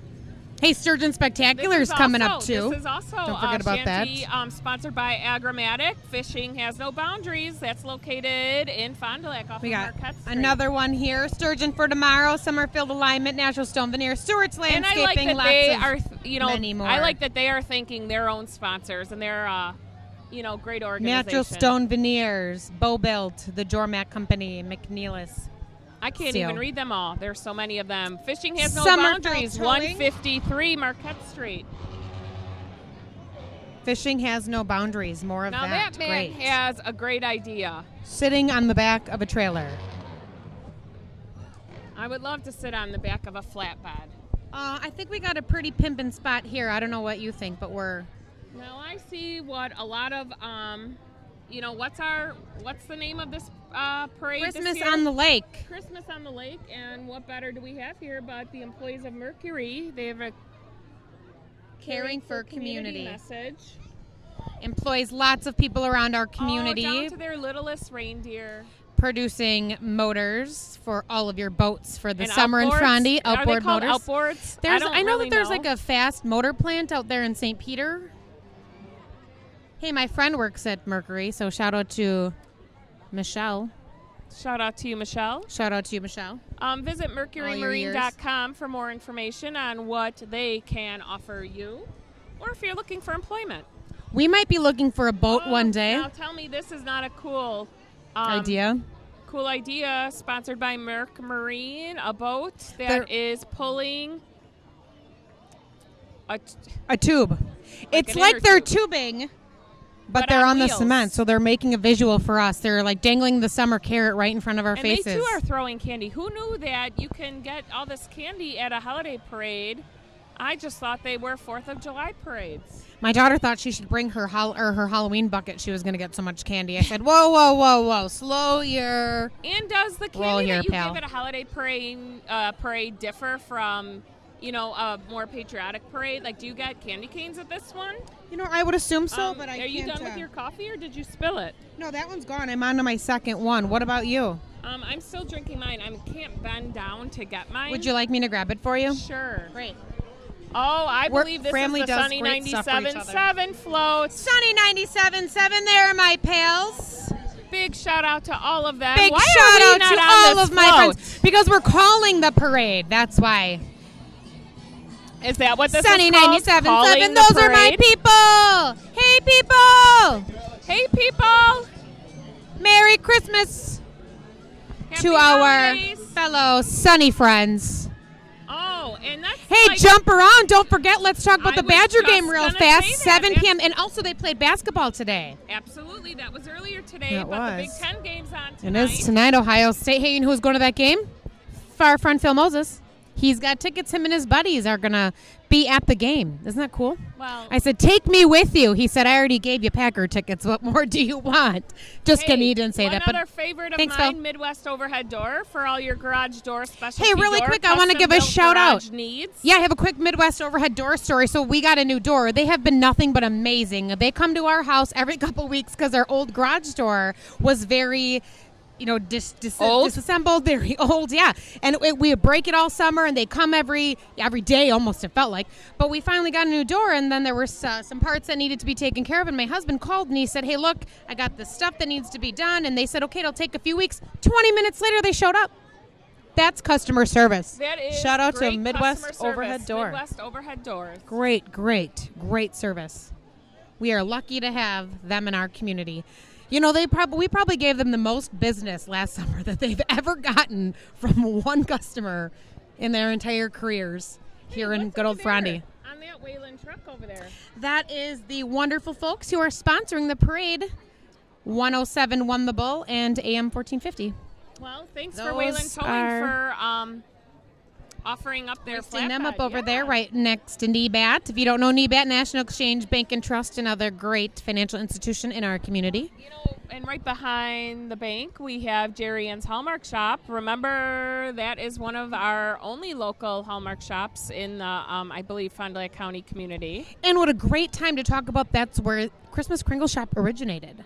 Hey, Sturgeon Spectacular is coming up too. This is also Don't forget about shanty, sponsored by Agrimatic. Fishing Has No Boundaries. That's located in Fond du Lac off We of got Marquette Street. another one here. Sturgeon for Tomorrow, Summerfield Alignment, Natural Stone Veneer, Stewart's And I Landscaping. like that they lots are, of many more. I like that they are thanking their own sponsors, and they're, great organizations. Natural Stone Veneers, Bow Built, the Jormac Company, McNeilis. I can't Steel. even read them all. There's so many of them. Fishing Has No Summerfield Boundaries, Towing. 153 Marquette Street. Fishing Has No Boundaries. More of Now that. that man Great. has a great idea. Sitting on the back of a trailer. I would love to sit on the back of a flatbed. I think we got a pretty pimpin' spot here. I don't know what you think, but we're... Now I see what a lot of, what's the name of this parade this Christmas year? on the Lake. Christmas on the Lake, and what better do we have here but the employees of Mercury? They have a Caring for community. message. Employs lots of people around our community. Oh, down to their littlest reindeer. Producing motors for all of your boats for the And summer in outboards? Frondy. Are they Outboard called motors. outboards? I know really that there's like a fast motor plant out there in St. Peter. Hey, my friend works at Mercury, so shout out to Michelle. Shout out to you, Michelle. Shout out to you, Michelle. Visit mercurymarine.com for more information on what they can offer you, or if you're looking for employment. We might be looking for a boat one day. Now tell me this is not a cool Idea. Cool idea. Sponsored by Merc Marine, a boat that is pulling A tube. It's an like inner they're tube. tubing, but But they're on on the wheels. cement, so they're making a visual for us. They're like dangling the summer carrot right in front of our and faces. they too are throwing candy. Who knew that you can get all this candy at a holiday parade? I just thought they were 4th of July parades. My daughter thought she should bring her her Halloween bucket. She was going to get so much candy. I said, "Whoa, whoa, whoa, whoa! Slow your." And does the Roll candy here, that you pal. give at a holiday parade differ from, a more patriotic parade? Like, do you get candy canes at this one? You know, I would assume so, but I are can't. you done with your coffee, or did you spill it? No, that one's gone. I'm on to my second one. What about you? I'm still drinking mine. I can't bend down to get mine. Would you like me to grab it for you? Sure. Great. Oh, I We're- believe this family is the does Sunny great stuff for each other. 97.7 float. Sunny 97.7 there, my pals. Big shout out to all of them. Big Why shout are we out not to on all this of my float? friends because we're calling the parade. That's why. Is that what this Sunny is called? 97.7. Calling the Those are my parade? people. Hey, people. Hey, people. Merry Christmas Happy to our holidays. fellow sunny friends. Oh, and that's Hey, jump around. Don't forget, let's talk about the Badger game real fast. Say that. 7 p.m. And also they played basketball today. Absolutely. That was earlier today, It but was. the Big Ten game's on It tonight. is tonight, Ohio State. Hey, you know who's going to that game? Our friend Phil Moses. He's got tickets. Him and his buddies are going to be at the game. Isn't that cool? Well, I said, take me with you. He said, I already gave you Packer tickets. What more do you want? Just kidding. He didn't say that. Another But favorite of thanks, mine, Phil. Midwest Overhead Door for all your garage door specialty Hey, really door, quick, I want to give a custom-built shout out. garage needs. Yeah, I have a quick Midwest Overhead Door story. So we got a new door. They have been nothing but amazing. They come to our house every couple weeks because our old garage door was very, Old? disassembled, very old, yeah. And we would break it all summer, and they come every day almost, it felt like. But we finally got a new door, and then there were some parts that needed to be taken care of, and my husband called, and he said, hey, look, I got this stuff that needs to be done. And they said, okay, it'll take a few weeks. 20 minutes later, they showed up. That's customer service. That is Shout out to great Midwest customer service. Overhead Door. Midwest Overhead Doors. Great service. We are lucky to have them in our community. You know, we probably gave them the most business last summer that they've ever gotten from one customer in their entire careers here in good old Frondy. On that Wayland truck over there. That is the wonderful folks who are sponsoring the parade. 107 Won the Bull and AM 1450. Well, thanks for Those Wayland Towing are- for offering up their Hoisting them up flatbed. over Yeah. there right next to NEBAT. If you don't know NEBAT, National Exchange Bank and Trust, another great financial institution in our community. You know, and right behind the bank, we have Jerry Ann's Hallmark Shop. Remember, that is one of our only local Hallmark shops in the, I believe, Fond du Lac County community. And what a great time to talk about. That's where Christmas Kringle Shop originated.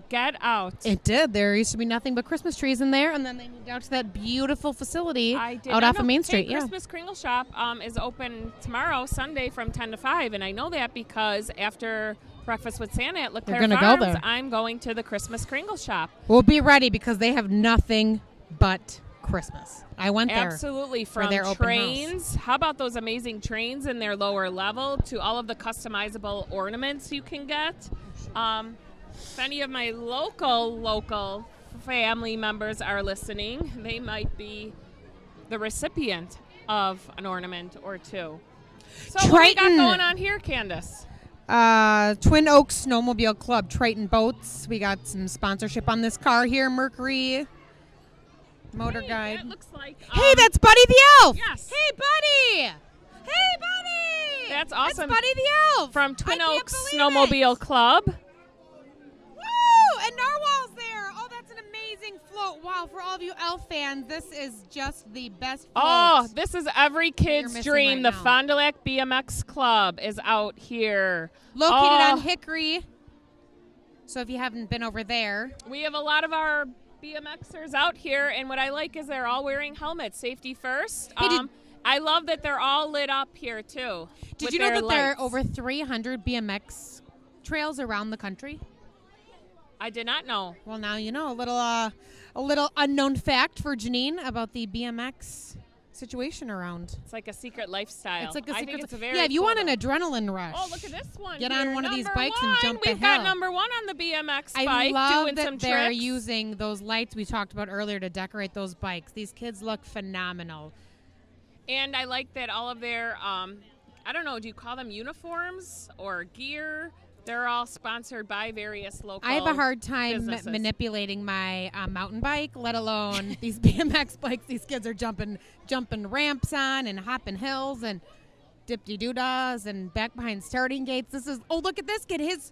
Get out. It did. There used to be nothing but Christmas trees in there, and then they moved out to that beautiful facility I did out not off know. of Main Street. Hey, Christmas Kringle Shop is open tomorrow, Sunday, from 10 to 5. And I know that because after Breakfast with Santa at LeClaire gonna go Farms, there. I'm going to the Christmas Kringle Shop. We'll be ready because they have nothing but Christmas. I went there. Absolutely. for From their open trains. How about those amazing trains in their lower level to all of the customizable ornaments you can get? If any of my local family members are listening, they might be the recipient of an ornament or two. So what do we got Triton. going on here, Candace? Twin Oaks Snowmobile Club, Triton Boats. We got some sponsorship on this car here, Mercury Motor Guide. That looks like... Hey, that's Buddy the Elf. Yes. Hey, Buddy. Hey, Buddy. That's awesome. That's Buddy the Elf. From Twin I can't Oaks believe Snowmobile it. Club. Woo! And Narwhal's there. Oh, that's an amazing float. Wow, for all of you elf fans, this is just the best float. Oh, this is every kid's missing dream. right The now. Fond du Lac BMX Club is out here. Located Oh, on Hickory. So if you haven't been over there, we have a lot of our BMXers out here, and what I like is they're all wearing helmets. Safety first. Hey, did- I love that they're all lit up here, too. did with you know their that there are lights. over 300 BMX trails around the country? I did not know. Well, now you know a little unknown fact for Janine about the BMX situation around. It's like a secret lifestyle. It's like a I secret. think it's a very yeah, if you cool want an one. adrenaline rush. Oh, look at this one. Get here. on one of these Number bikes and one. jump the We've got hill. number one on the BMX I bike love doing that some they're tricks. using those lights we talked about earlier to decorate those bikes. These kids look phenomenal. And I like that all of their, I don't know, do you call them uniforms or gear? They're all sponsored by various local I have a hard time businesses. manipulating my mountain bike, let alone these BMX bikes. These kids are jumping ramps on and hopping hills and dip-de-doo-dahs and back behind starting gates. This is look at this kid. His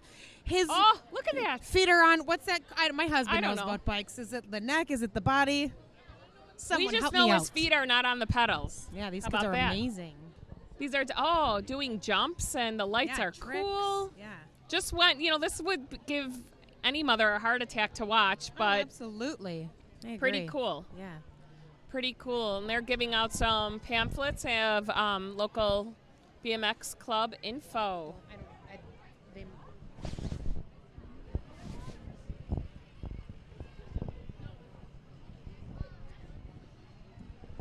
Oh, look at that. feet are on. What's that? My I husband don't knows know. about bikes. Is it the neck? Is it the body? Someone We just help know me his out. feet are not on the pedals. Yeah, these How kids about are that? amazing. These are, doing jumps, and the lights Yeah, are tricks. cool. Yeah. Just went, this would give any mother a heart attack to watch, Oh, but absolutely. I pretty agree. cool. Yeah. Pretty cool. And they're giving out some pamphlets of local BMX club info. They-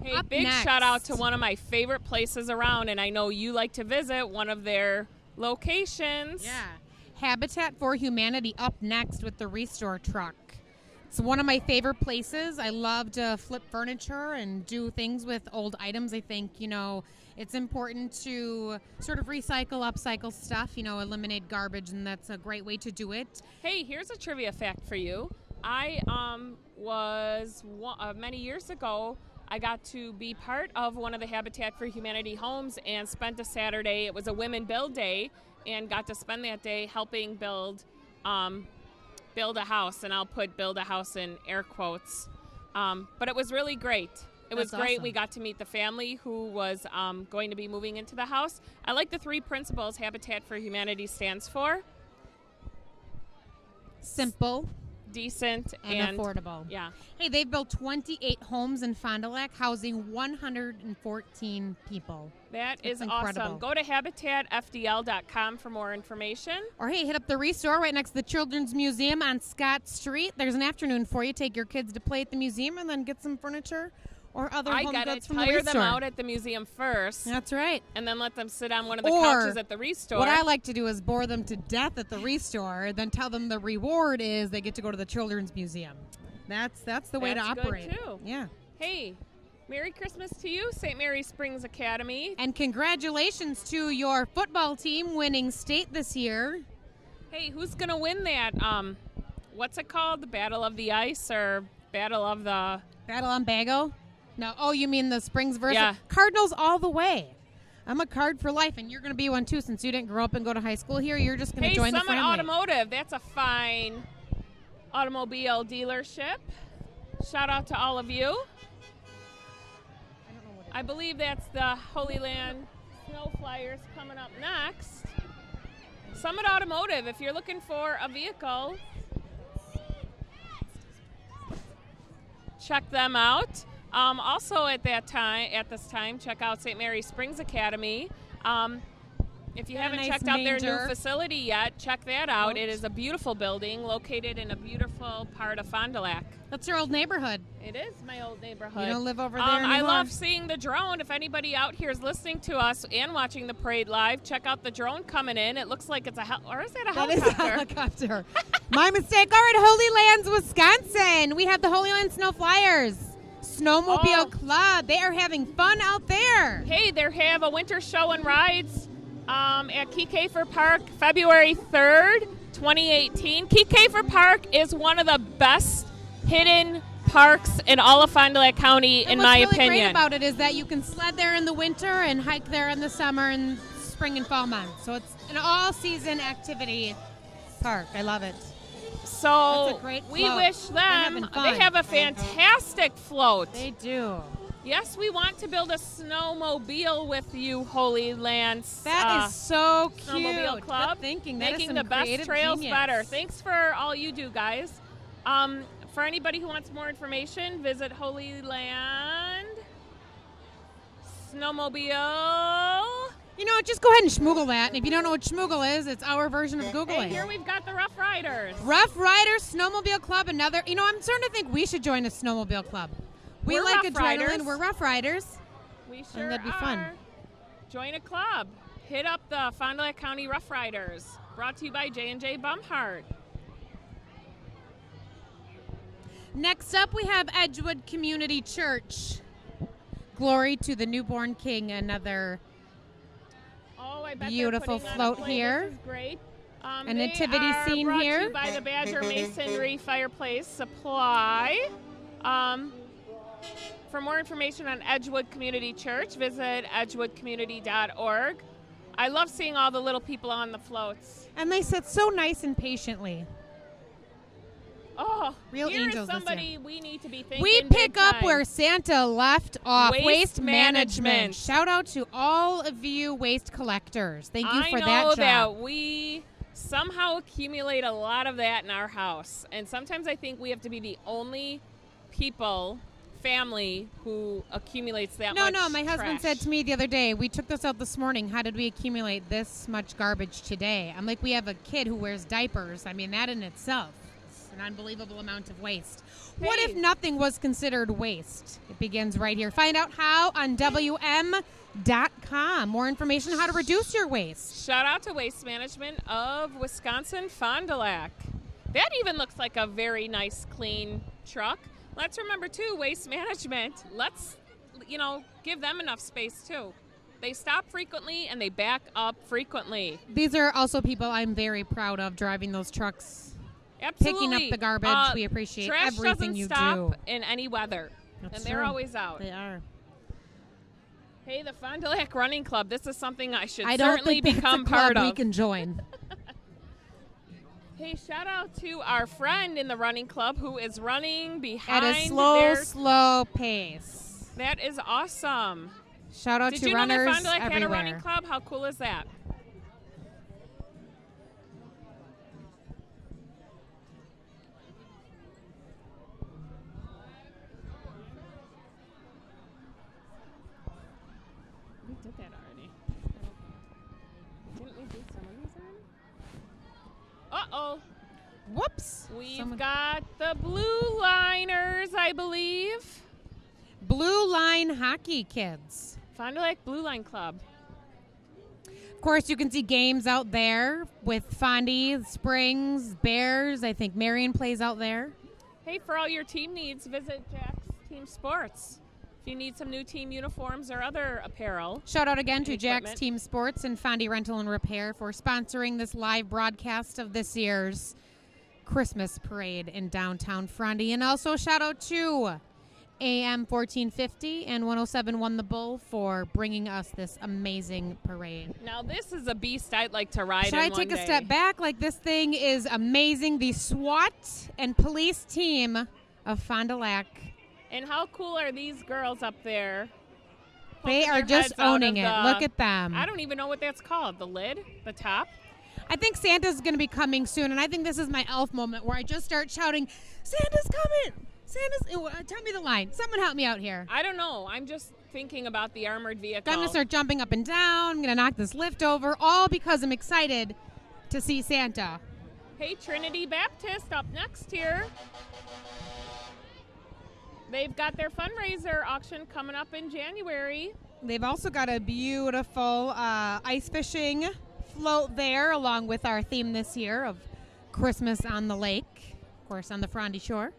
Hey, Up big next. shout out to one of my favorite places around, and I know you like to visit one of their locations. Yeah. Habitat for Humanity up next with the Restore truck. It's one of my favorite places. I love to flip furniture and do things with old items. I think, it's important to sort of recycle, upcycle stuff, eliminate garbage, and that's a great way to do it. Hey, here's a trivia fact for you. I was many years ago, I got to be part of one of the Habitat for Humanity homes and spent a Saturday. It was a Women Build Day, and got to spend that day helping build a house, and I'll put build a house in air quotes. But it was really great. It was great. Awesome. We got to meet the family who was going to be moving into the house. I like the 3 principles Habitat for Humanity stands for. Simple, Decent, and affordable. Yeah. Hey, they've built 28 homes in Fond du Lac, housing 114 people. That is incredible. awesome. Go to habitatfdl.com for more information. Or hey, hit up the Restore right next to the Children's Museum on Scott Street. There's an afternoon for you. Take your kids to play at the museum and then get some furniture or other home goods from the tire Restore. them out at the museum first. That's right. And then let them sit on one of the Or couches at the Restore. What I like to do is bore them to death at the Restore, then tell them the reward is they get to go to the Children's Museum. That's the way to That's operate. good, too. Yeah. Hey, Merry Christmas to you, St. Mary Springs Academy. And congratulations to your football team winning state this year. Hey, who's going to win that? What's it called? The Battle of the Ice or Battle of the... Battle on Bago? No. Oh, you mean the Springs versus Yeah. Cardinals all the way. I'm a Card for life, and you're going to be one too since you didn't grow up and go to high school here. You're just going to join the Summit family. Automotive. That's a fine automobile dealership. Shout out to all of you. I believe that's the Holy Land Snow Flyers coming up next. Summit Automotive, if you're looking for a vehicle, check them out. Also at this time, check out St. Mary Springs Academy. If you haven't checked out their new facility yet, check that out. It is a beautiful building located in a beautiful part of Fond du Lac. That's your old neighborhood. It is my old neighborhood. You don't live over there anymore. I love seeing the drone. If anybody out here is listening to us and watching the parade live, check out the drone coming in. It looks like it's or is that a helicopter? That is a helicopter. My mistake. All right, Holy Lands, Wisconsin. We have the Holy Land Snow Flyers. Snowmobile Club. They are having fun out there. Hey, they have a winter show and rides at Kiekefer Park, February 3rd, 2018. Kiekefer Park is one of the best hidden parks in all of Fond du Lac County, in my opinion. What's really great about it is that you can sled there in the winter and hike there in the summer and spring and fall months. So it's an all-season activity park. I love it. So we wish them, they have a fantastic float. They do. Yes, we want to build a snowmobile with you, Holy Lands. That is so cute. Snowmobile Club. Good thinking. Making the best trails better. Thanks for all you do, guys. For anybody who wants more information, visit Holy Land Snowmobile. Just go ahead and schmoogle that. And if you don't know what schmoogle is, it's our version of Googling. Hey, here we've got the Rough Riders. Rough Riders Snowmobile Club. Another. I'm starting to think we should join a snowmobile club. We're like Rough adrenaline. Riders. We're Rough Riders. We sure and that'd be are. fun. Join a club. Hit up the Fond du Lac County Rough Riders. Brought to you by J&J Bumhart. Next up, we have Edgewood Community Church. Glory to the newborn King. Another I bet beautiful float here. This is great. A nativity scene brought here. To you by the Badger Masonry Fireplace Supply. For more information on Edgewood Community Church, visit edgewoodcommunity.org. I love seeing all the little people on the floats. And they sit so nice and patiently. Oh, real here angels is somebody we need to be thanking. We pick up where Santa left off. Waste management. Shout out to all of you waste collectors. Thank you for that job. I know that we somehow accumulate a lot of that in our house. And sometimes I think we have to be the only family who accumulates that much No, my husband trash. said to me the other day, we took this out this morning, how did we accumulate this much garbage today? I'm like, we have a kid who wears diapers. I mean, that in itself is an unbelievable amount of waste. Hey. What if nothing was considered waste? It begins right here. Find out how on WM.com. More information on how to reduce your waste. Shout out to Waste Management of Wisconsin, Fond du Lac. That even looks like a very nice, clean truck. Let's remember, too, Waste Management. Let's, give them enough space, too. They stop frequently and they back up frequently. These are also people I'm very proud of driving those trucks. Absolutely. Picking up the garbage. We appreciate everything you do. Trash doesn't stop in any weather. That's and they're true. always out. They are. Hey, the Fond du Lac Running Club. This is something I should I don't certainly think become that's a club part of. we can join. Hey, shout out to our friend in the running club who is running behind At a slow pace. That is awesome. Shout out Did to you know that runners Fond du Lac had a everywhere. running club? How cool is that? We did that already. Didn't we do some of these already? Uh-oh. Whoops. We've got the Blue Liners, I believe. Blue Line Hockey Kids. Fond du Lac Blue Line Club. Of course, you can see games out there with Fondy, Springs, Bears. I think Marion plays out there. Hey, for all your team needs, visit Jack's Team Sports. If you need some new team uniforms or other apparel. Shout out again to Jack's equipment. Team Sports and Fondy Rental and Repair for sponsoring this live broadcast of this year's Christmas parade in downtown Fondy. And also shout out to AM 1450 and 107.1 The Bull for bringing us this amazing parade. Now, this is a beast I'd like to ride Should in I one take a day. step back? Like, this thing is amazing. The SWAT and police team of Fond du Lac. And how cool are these girls up there? They Poking are their just heads out owning of it. the- Look at them. I don't even know what that's called. The lid? The top? I think Santa's going to be coming soon, and I think this is my elf moment where I just start shouting, Santa's coming! Santa's... tell me the line. Someone help me out here. I don't know. I'm just thinking about the armored vehicle. I'm going to start jumping up and down. I'm going to knock this lift over, all because I'm excited to see Santa. Hey, Trinity Baptist up next here. They've got their fundraiser auction coming up in January. They've also got a beautiful ice fishing float there, along with our theme this year of Christmas on the lake, of course, on the Fondy shore.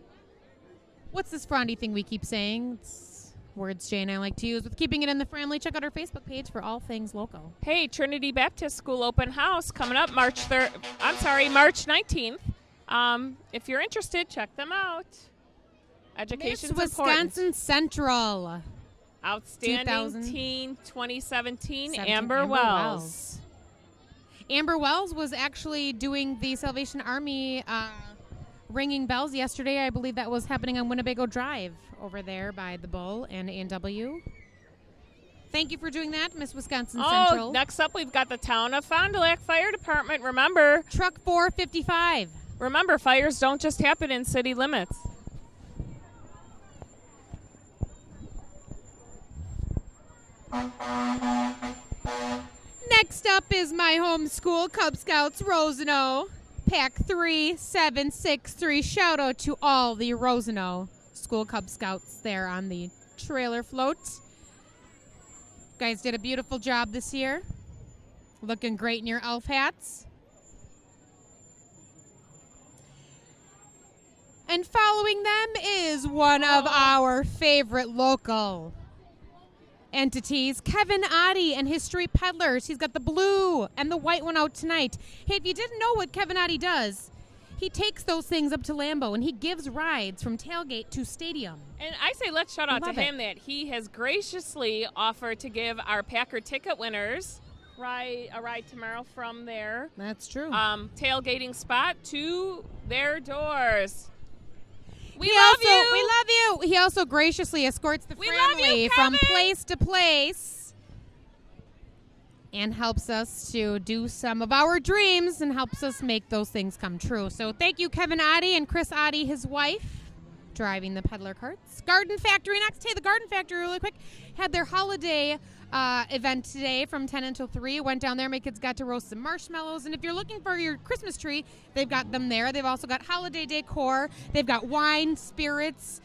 What's this Fondy thing we keep saying? It's words Jay and I like to use. With keeping it in the family, check out our Facebook page for all things local. Hey, Trinity Baptist School open house coming up March 19th. If you're interested, check them out. Education's Miss important. Wisconsin Central. Outstanding Teen 2017, 17, Amber Wells. Amber Wells was actually doing the Salvation Army ringing bells yesterday. I believe that was happening on Winnebago Drive over there by the Bull and A&W. Thank you for doing that, Miss Wisconsin Central. Next up we've got the Town of Fond du Lac Fire Department. Remember, Truck 455. Remember, fires don't just happen in city limits. Next up is my home school, Cub Scouts Roseno. Pack 3763. Shout out to all the Roseno School Cub Scouts there on the trailer float. Guys did a beautiful job this year. Looking great in your elf hats. And following them is one of our favorite local entities, Kevin Oddie and his Street Peddlers. He's got the blue and the white one out tonight. Hey, if you didn't know what Kevin Oddie does, he takes those things up to Lambeau and he gives rides from tailgate to stadium. And I say let's shout out to love him that he has graciously offered to give our Packer ticket winners a ride tomorrow from their That's true. tailgating spot to their doors. We We love love you. He also graciously escorts the We love you, family from Kevin. place to place and helps us to do some of our dreams and helps us make those things come true. So thank you, Kevin Oddie and Chris Oddie, his wife, driving the peddler carts. Garden Factory next. Hey, the Garden Factory, really quick, had their holiday event today from 10 until 3. Went down there. My kids got to roast some marshmallows. And if you're looking for your Christmas tree, they've got them there. They've also got holiday decor. They've got wine, spirits.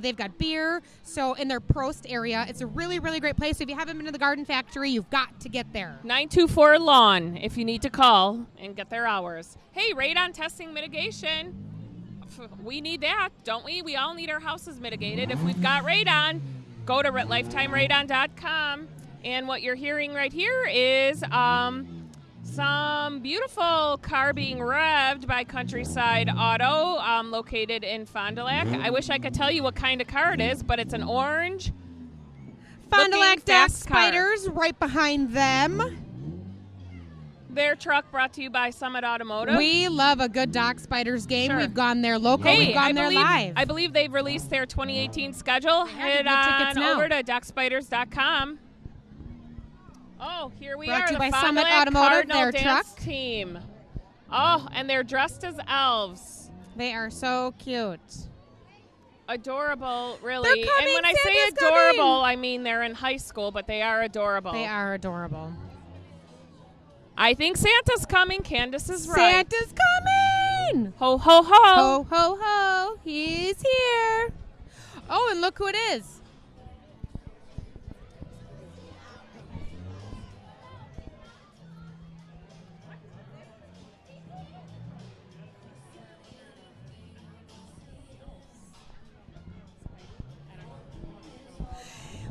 They've got beer. So in their Prost area, it's a really, really great place. If you haven't been to the Garden Factory, you've got to get there. 924 Lawn if you need to call and get their hours. Hey, radon testing mitigation. We need that, don't we? We all need our houses mitigated. If we've got radon, go to lifetimeradon.com. And what you're hearing right here is some beautiful car being revved by Countryside Auto, located in Fond du Lac. I wish I could tell you what kind of car it is, but it's an orange Fond du Lac Dock Spiders right behind them. Their truck brought to you by Summit Automotive. We love a good Dock Spiders game. Sure. We've gone there local. We've gone there live. I believe they've released their 2018 schedule. Head on over to dockspiders.com. Oh, here we Brought are. to you by the Summit Fond du Lac Automotive, Cardinal their dance truck. team. Oh, and they're dressed as elves. They are so cute. Adorable, really. They're coming. And when I say Santa's adorable, coming. I mean they're in high school, but they are adorable. They are adorable. I think Santa's coming. Candace is right. Santa's coming! Ho, ho, ho. Ho, ho, ho. He's here. Oh, and look who it is.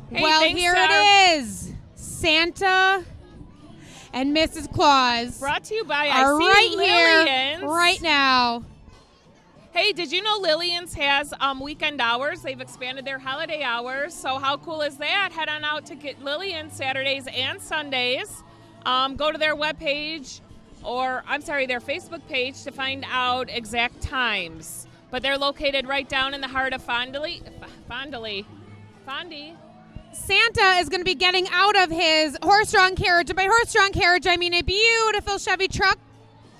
Hey, well, thanks, here it is. Santa and Mrs. Claus Brought to you by are I See right Lillian's. here, right now. Hey, did you know Lillian's has weekend hours? They've expanded their holiday hours. So how cool is that? Head on out to get Lillian's Saturdays and Sundays. Go to their webpage, their Facebook page to find out exact times. But they're located right down in the heart of Fondy. Santa is going to be getting out of his horse-drawn carriage. And by horse-drawn carriage, I mean a beautiful Chevy truck,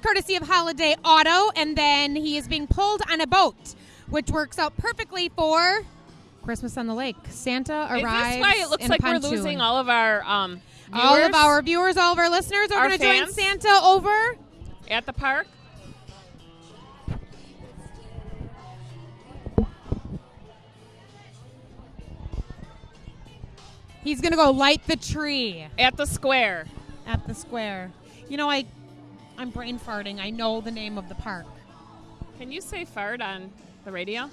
courtesy of Holiday Auto. And then he is being pulled on a boat, which works out perfectly for Christmas on the Lake. Santa arrives. Is this why it looks in like a we're pontoon. losing all of our viewers? All of our viewers, all of our listeners are Our going to join fans? Santa over At the park? He's going to go light the tree At the square. at the square. You know, I'm brain farting. I know the name of the park. Can you say fart on the radio?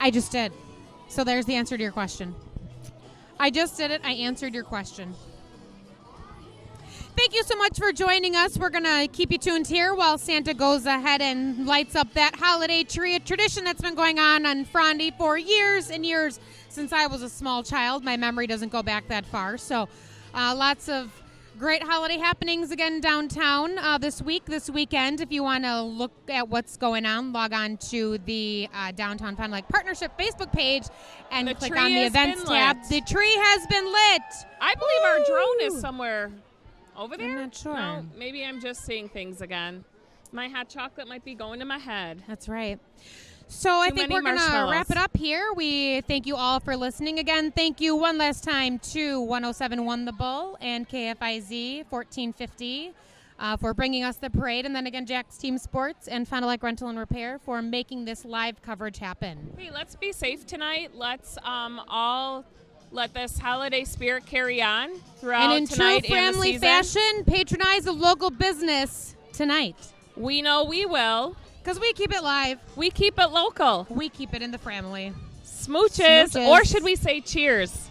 I just did. So there's the answer to your question. I just did it. I answered your question. Thank you so much for joining us. We're going to keep you tuned here while Santa goes ahead and lights up that holiday tree, a tradition that's been going on Frondy for years and years since I was a small child. My memory doesn't go back that far. So lots of great holiday happenings again downtown this weekend. If you want to look at what's going on, log on to the Downtown Fond du Lac Partnership Facebook page and The click tree on the has events been tab. lit. The tree has been lit. I believe our drone Woo! is somewhere over there. I'm not sure. No, maybe I'm just seeing things again. My hot chocolate might be going to my head. That's right. So I Too think many we're going to marshmallows. wrap it up here. We thank you all for listening. Again, thank you one last time to 107.1 The Bull and KFIZ 1450 for bringing us the parade. And then again, Jack's Team Sports and Fond du Lac Rental and Repair for making this live coverage happen. Hey, let's be safe tonight. Let's all let this holiday spirit carry on throughout And in tonight true and the family season. fashion, patronize a local business tonight. We know we will. Because we keep it live. We keep it local. We keep it in the family. Smooches. Smooches. Or should we say cheers?